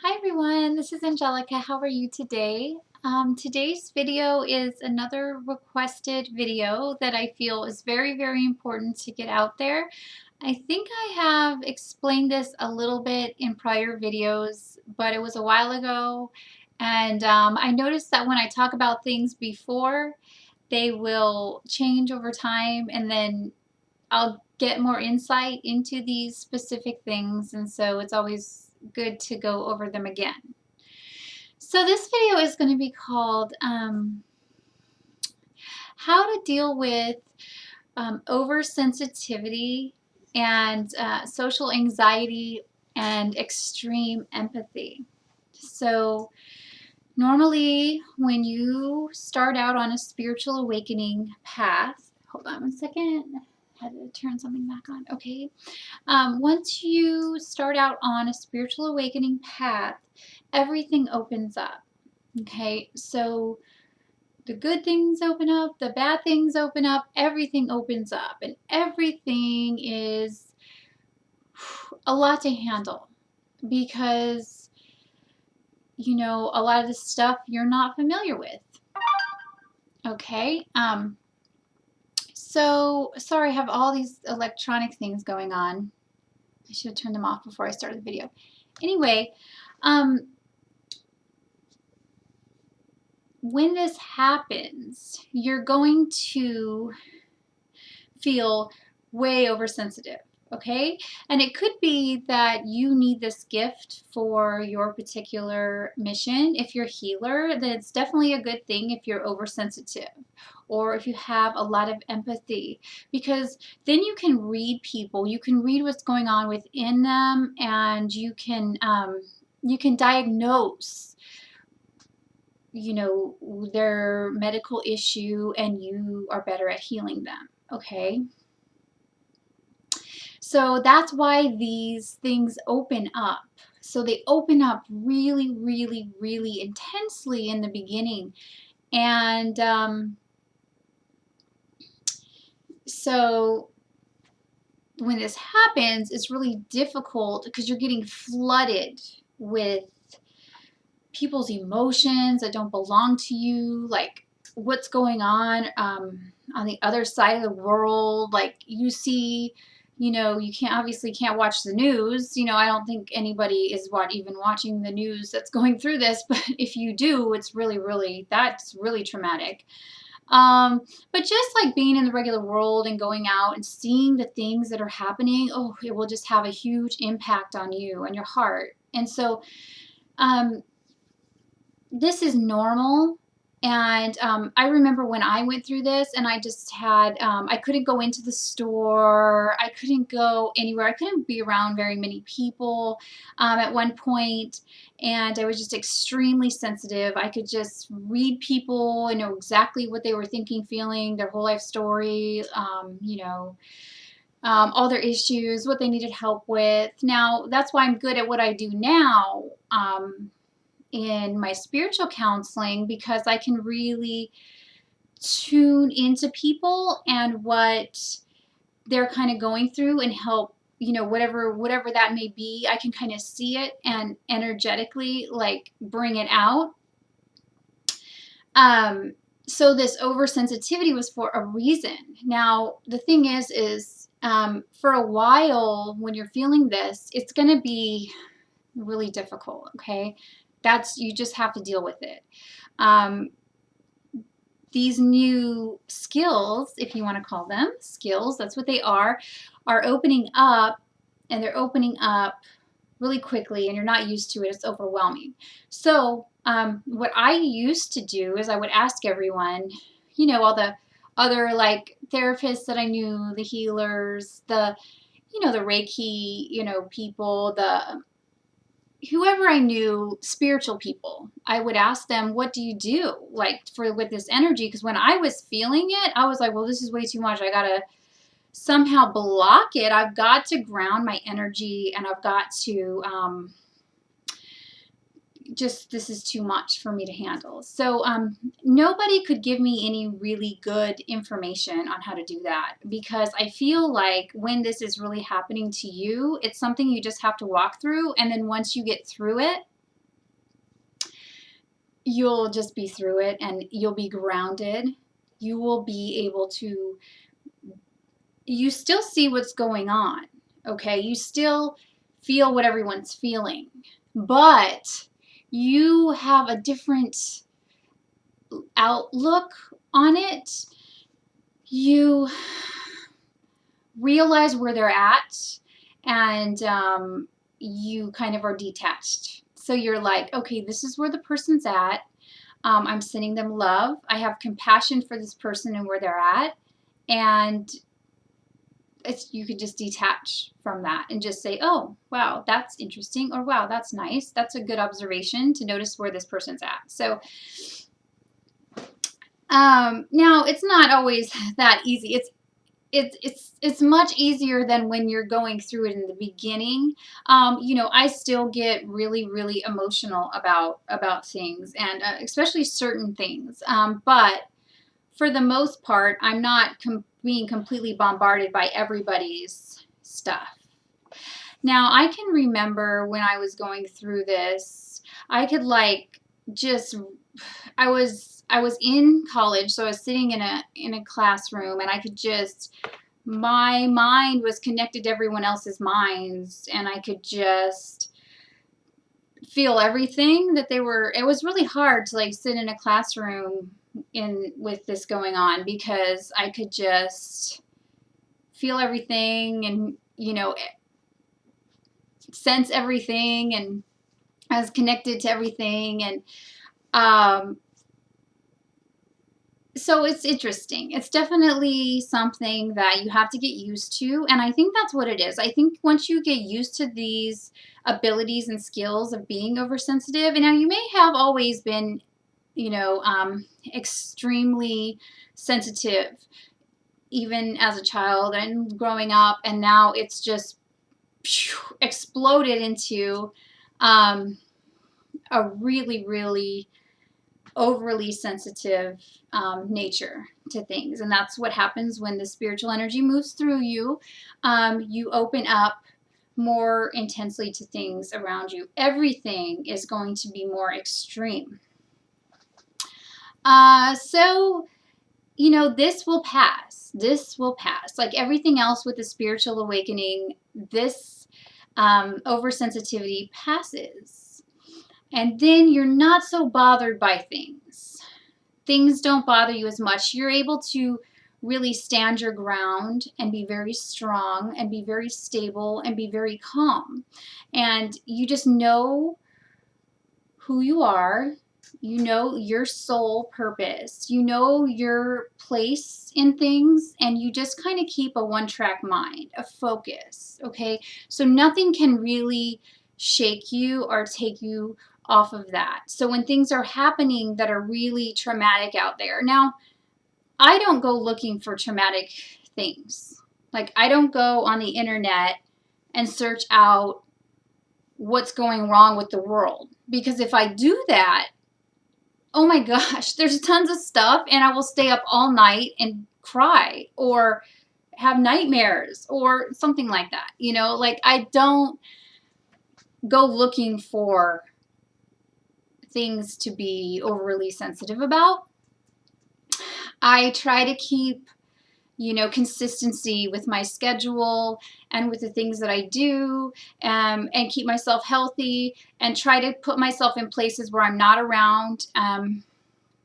Hi everyone, this is Angelica. How are you today? Today's video is another requested video that I feel is very important to get out there. I think I have explained this a little bit in prior videos, but it was a while ago, and I noticed that when I talk about things before, they will change over time, and then I'll get more insight into these specific things, and so it's always good to go over them again. So this video is going to be called How to Deal with Oversensitivity and Social Anxiety and Extreme Empathy. So normally when you start out on a spiritual awakening path, hold on one second, I had to turn something back on. Okay. Once you start out on a spiritual awakening path, everything opens up. Okay, so the good things open up, the bad things open up, everything opens up, and everything is a lot to handle because, a lot of the stuff you're not familiar with. Okay, so sorry, I have all these electronic things going on. I should have turned them off before I started the video. Anyway, when this happens, you're going to feel way oversensitive, okay? And it could be that you need this gift for your particular mission. If you're a healer, then it's definitely a good thing if you're oversensitive or if you have a lot of empathy, because then you can read people, you can read what's going on within them, and you can diagnose their medical issue, and you are better at healing them, okay? So that's why these things open up. So they open up really intensely in the beginning. And so when this happens, it's really difficult because you're getting flooded with people's emotions that don't belong to you, like what's going on the other side of the world. Like you see, you can't watch the news. I don't think anybody is even watching the news that's going through this, but if you do, it's that's really traumatic. But just like being in the regular world and going out and seeing the things that are happening, it will just have a huge impact on you and your heart. And so this is normal. And I remember when I went through this, and I just had, I couldn't go into the store. I couldn't go anywhere. I couldn't be around very many people at one point, and I was just extremely sensitive. I could just read people and know exactly what they were thinking, feeling, their whole life story, all their issues, what they needed help with. Now, that's why I'm good at what I do now. In my spiritual counseling, because I can really tune into people and what they're kind of going through and help, whatever that may be. I can kind of see it and energetically like bring it out. So this oversensitivity was for a reason. Now the thing is for a while when you're feeling this, it's going to be really difficult. Okay, you just have to deal with it. These new skills, if you want to call them skills, that's what they are opening up, and they're opening up really quickly, and you're not used to it. It's overwhelming. So what I used to do is I would ask everyone, all the other like therapists that I knew, the healers, the Reiki, people, the whoever I knew, spiritual people, I would ask them, what do you do like with this energy? Because when I was feeling it, I was like, well, this is way too much. I gotta somehow block it. I've got to ground my energy, and I've got to this is too much for me to handle. So nobody could give me any really good information on how to do that, because I feel like when this is really happening to you, it's something you just have to walk through, and then once you get through it, you'll just be through it and you'll be grounded. You will be able to, you still see what's going on, okay? You still feel what everyone's feeling, but you have a different outlook on it. You realize where they're at, and you kind of are detached. So you're like, okay, this is where the person's at. I'm sending them love. I have compassion for this person and where they're at. And you could just detach from that and just say, oh, wow, that's interesting. Or wow, that's nice. That's a good observation to notice where this person's at. So now it's not always that easy. It's much easier than when you're going through it in the beginning. You know, I still get really emotional about things, and especially certain things. But for the most part, I'm not being completely bombarded by everybody's stuff. Now, I can remember when I was going through this, I could like just I was in college, so I was sitting in a classroom, and I could just, my mind was connected to everyone else's minds, and I could just feel everything that they were. It was really hard to like sit in a classroom with this going on, because I could just feel everything, and you know, sense everything, and I was connected to everything, and so it's interesting. It's definitely something that you have to get used to, and I think that's what it is. I think once you get used to these abilities and skills of being oversensitive, and now you may have always been, you know, extremely sensitive, even as a child and growing up, and now it's just exploded into a really overly sensitive nature to things. And that's what happens when the spiritual energy moves through you. You open up more intensely to things around you. Everything is going to be more extreme. So, you know, this will pass. This will pass. Like everything else with the spiritual awakening, this oversensitivity passes. And then you're not so bothered by things. Things don't bother you as much. You're able to really stand your ground and be very strong and be very stable and be very calm. And you just know who you are. You know your soul purpose. You know your place in things, and you just kind of keep a one-track mind, a focus, okay? So nothing can really shake you or take you off of that. So when things are happening that are really traumatic out there, now I don't go looking for traumatic things. Like I don't go on the internet and search out what's going wrong with the world, because if I do that, oh my gosh, there's tons of stuff, and I will stay up all night and cry or have nightmares or something like that. You know, like I don't go looking for things to be overly sensitive about. I try to keep, you know, consistency with my schedule and with the things that I do, and keep myself healthy, and try to put myself in places where I'm not around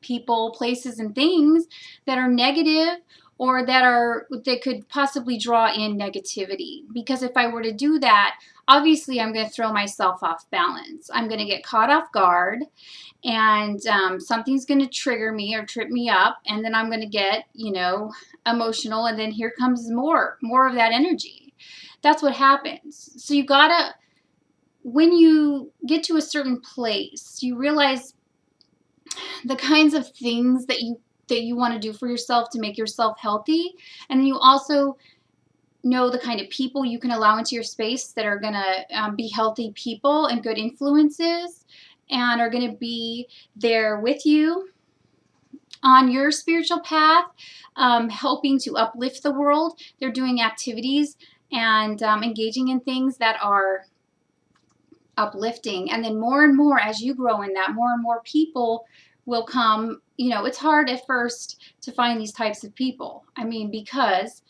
people, places, and things that are negative, or that could possibly draw in negativity. Because if I were to do that, obviously I'm going to throw myself off balance. I'm going to get caught off guard, and something's going to trigger me or trip me up, and then I'm going to get, you know, emotional, and then here comes more of that energy. That's what happens. So you gotta, when you get to a certain place, you realize the kinds of things that you want to do for yourself to make yourself healthy, and then you also know the kind of people you can allow into your space that are going to be healthy people and good influences, and are going to be there with you on your spiritual path, helping to uplift the world. They're doing activities and engaging in things that are uplifting. And then more and more, as you grow in that, more and more people will come. You know, it's hard at first to find these types of people. I mean, because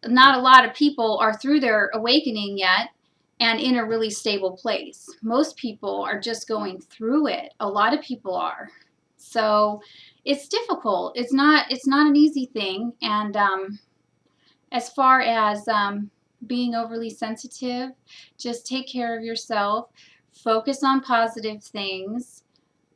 not a lot of people are through their awakening yet and in a really stable place. Most people are just going through it. A lot of people are. So it's difficult. It's not an easy thing. And as far as being overly sensitive, just take care of yourself. Focus on positive things.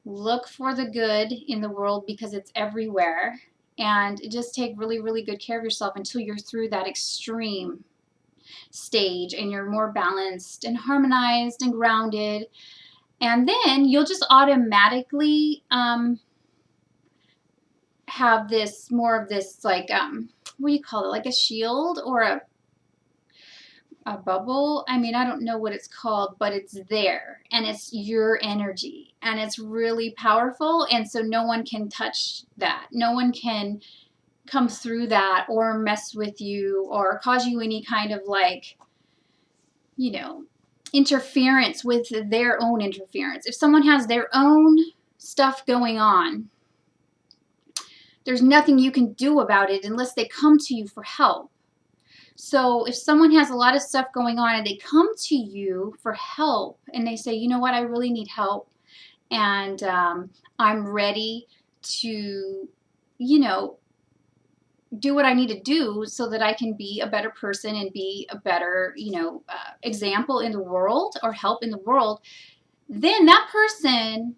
Look for the good in the world because it's everywhere. And just take really, really good care of yourself until you're through that extreme stage and you're more balanced and harmonized and grounded. And then you'll just automatically have this more of this, like, what do you call it? Like a shield or a bubble. I mean, I don't know what it's called, but it's there and it's your energy and it's really powerful. And so no one can touch that. No one can come through that or mess with you or cause you any kind of, like, you know, interference with their own interference. If someone has their own stuff going on, there's nothing you can do about it unless they come to you for help. So if someone has a lot of stuff going on and they come to you for help and they say, you know what, I really need help and I'm ready to, you know, do what I need to do so that I can be a better person and be a better, you know, example in the world or help in the world, then that person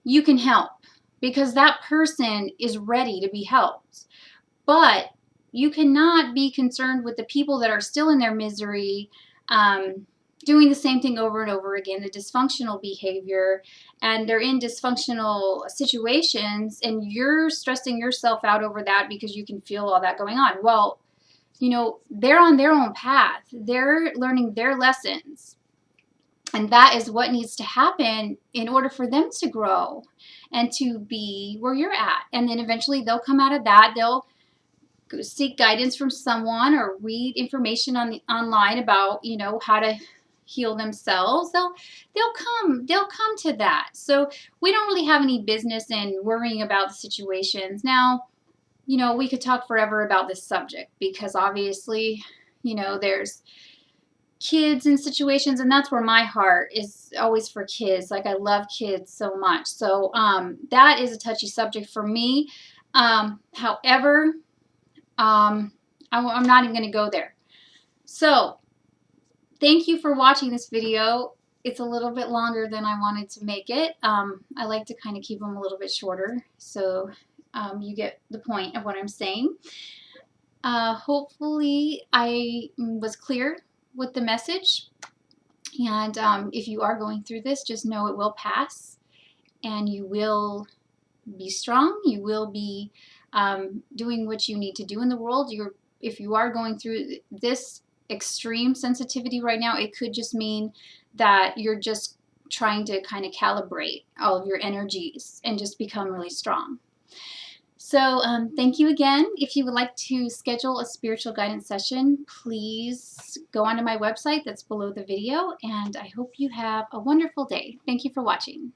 you can help because that person is ready to be helped. But you cannot be concerned with the people that are still in their misery, doing the same thing over and over again, the dysfunctional behavior, and they're in dysfunctional situations, and you're stressing yourself out over that because you can feel all that going on. Well, you know, they're on their own path. They're learning their lessons. And that is what needs to happen in order for them to grow and to be where you're at. And then eventually they'll come out of that. They'll seek guidance from someone or read information on the online about, you know, how to heal themselves. They'll come to that. So we don't really have any business in worrying about the situations. Now, you know, we could talk forever about this subject because obviously, you know, there's kids in situations, and that's where my heart is always for kids. Like, I love kids so much. So that is a touchy subject for me. However, I'm not even going to go there. So thank you for watching this video. It's a little bit longer than I wanted to make it. I like to kind of keep them a little bit shorter so you get the point of what I'm saying. Hopefully I was clear with the message. And if you are going through this, just know it will pass and you will be strong. You will be doing what you need to do in the world. If you are going through this extreme sensitivity right now, it could just mean that you're just trying to kind of calibrate all of your energies and just become really strong. So thank you again. If you would like to schedule a spiritual guidance session, please go onto my website that's below the video, and I hope you have a wonderful day. Thank you for watching.